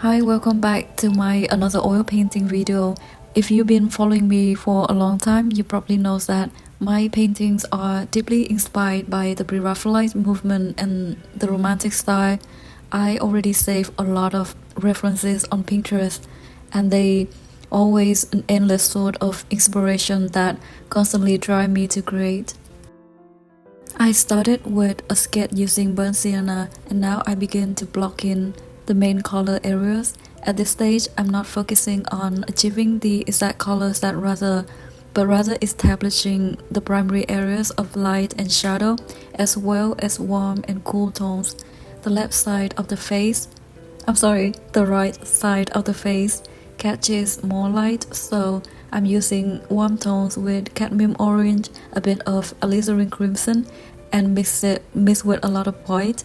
Hi, welcome back to my another oil painting video. If you've been following me for a long time, you probably know that my paintings are deeply inspired by the Pre-Raphaelite movement and the Romantic style. I already saved a lot of references on Pinterest, and they always an endless sort of inspiration that constantly drive me to create. I started with a sketch using burnt sienna, and now I begin to block in the main color areas. At this stage, I'm not focusing on achieving the exact colors but rather establishing the primary areas of light and shadow, as well as warm and cool tones. The left side of the face, the right side of the face catches more light, so I'm using warm tones with cadmium orange, a bit of alizarin crimson, and mix with a lot of white.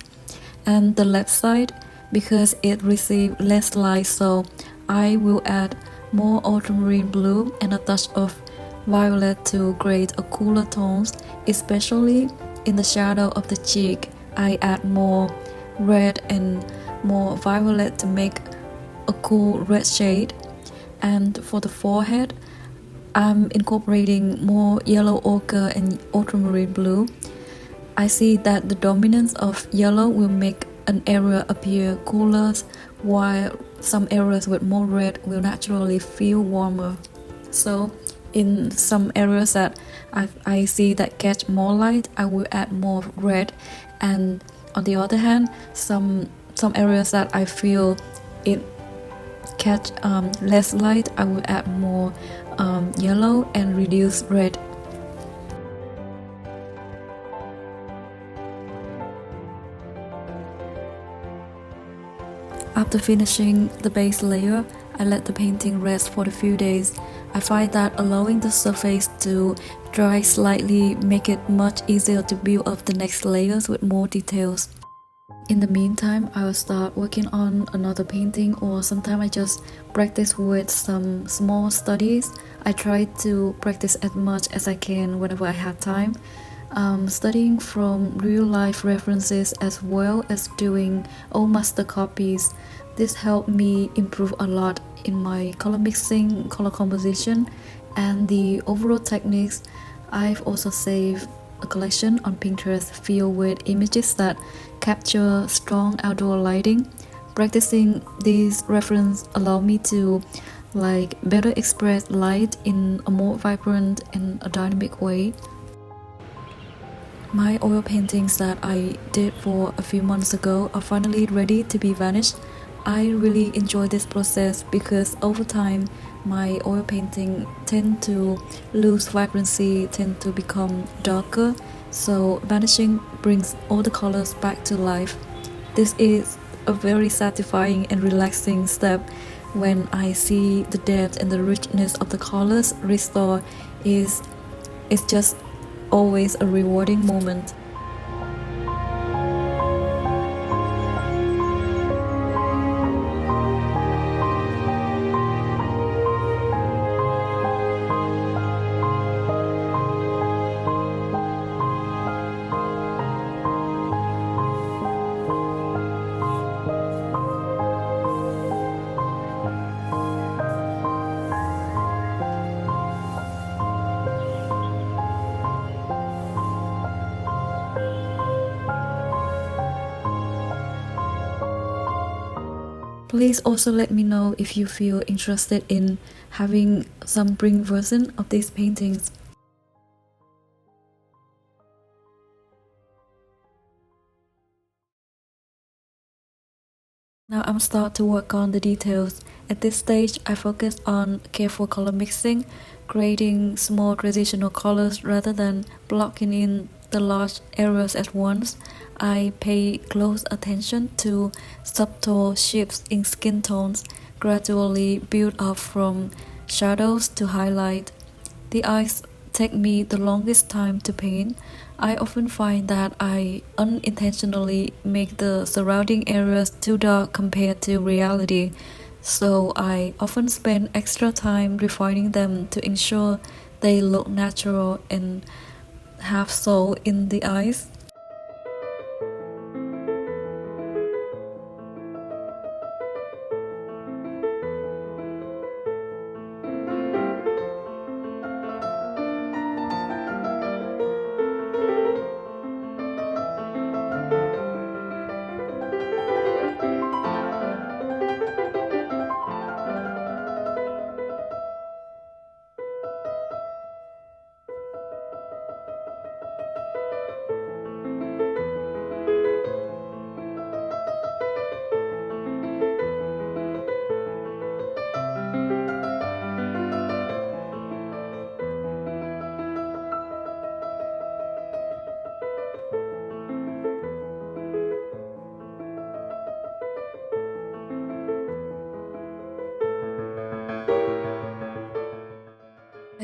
And the left side, because it received less light, so I will add more ultramarine blue and a touch of violet to create a cooler tones, especially in the shadow of the cheek. I add more red and more violet to make a cool red shade. And for the forehead, I'm incorporating more yellow ochre and ultramarine blue. I see that the dominance of yellow will make an area appear cooler, while some areas with more red will naturally feel warmer. So in some areas that I see that catch more light, I will add more red, and on the other hand, some areas that I feel it catch less light, I will add more yellow and reduce red. After finishing the base layer, I let the painting rest for a few days. I find that allowing the surface to dry slightly make it much easier to build up the next layers with more details. In the meantime, I will start working on another painting, or sometimes I just practice with some small studies. I try to practice as much as I can whenever I have time. Studying from real-life references as well as doing old master copies. This helped me improve a lot in my color mixing, color composition, and the overall techniques. I've also saved a collection on Pinterest filled with images that capture strong outdoor lighting. Practicing these references allow me to better express light in a more vibrant and a dynamic way. My oil paintings that I did for a few months ago are finally ready to be vanished. I really enjoy this process because over time my oil painting tend to lose vibrancy, tend to become darker, so vanishing brings all the colors back to life. This is a very satisfying and relaxing step. When I see the depth and the richness of the colors restore, is it's just always a rewarding moment. Please also let me know if you feel interested in having some print version of these paintings. Now I'm start to work on the details. At this stage, I focus on careful color mixing, creating small transitional colors rather than blocking in the large areas at once. I pay close attention to subtle shifts in skin tones, gradually build up from shadows to highlight. The eyes take me the longest time to paint. I often find that I unintentionally make the surrounding areas too dark compared to reality, so I often spend extra time refining them to ensure they look natural and have soul in the eyes.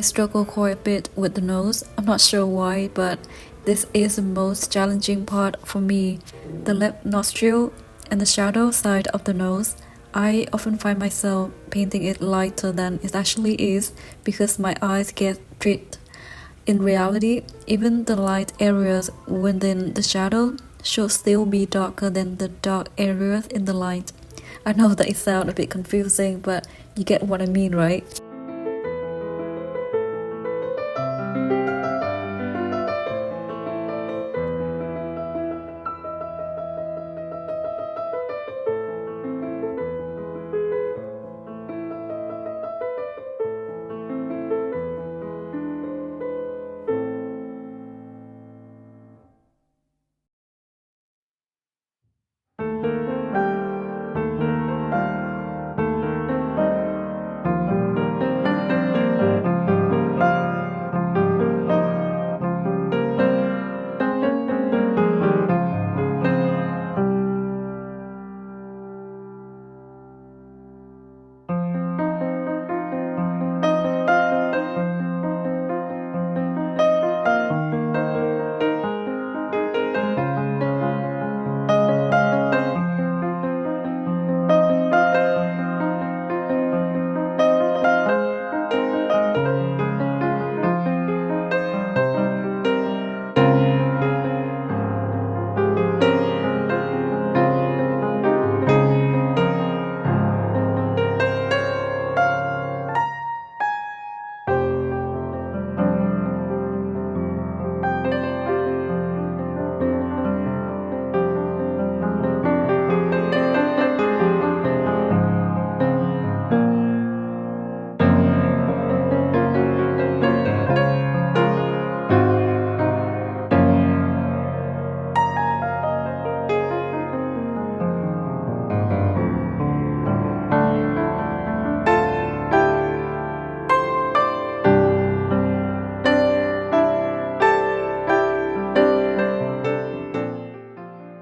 I struggle quite a bit with the nose. I'm not sure why, but this is the most challenging part for me. The left nostril and the shadow side of the nose. I often find myself painting it lighter than it actually is because my eyes get tricked. In reality, even the light areas within the shadow should still be darker than the dark areas in the light. I know that it sounds a bit confusing, but you get what I mean, right?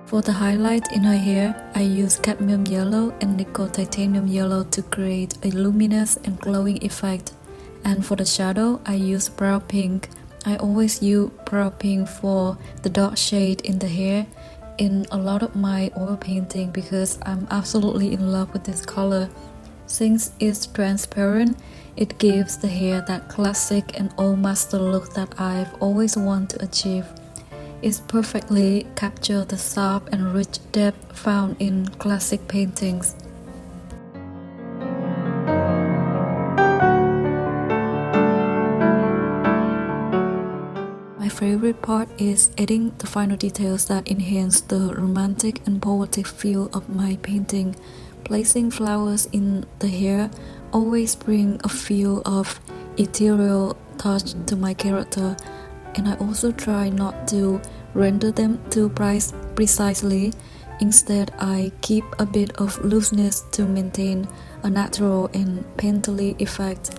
For the highlight in her hair, I use cadmium yellow and nickel titanium yellow to create a luminous and glowing effect. And for the shadow, I use brown pink. I always use brown pink for the dark shade in the hair in a lot of my oil painting because I'm absolutely in love with this color. Since it's transparent, it gives the hair that classic and old master look that I've always wanted to achieve. It perfectly captures the sharp and rich depth found in classic paintings. My favorite part is adding the final details that enhance the romantic and poetic feel of my painting. Placing flowers in the hair always brings a feel of ethereal touch to my character. And I also try not to render them too precisely. Instead, I keep a bit of looseness to maintain a natural and painterly effect.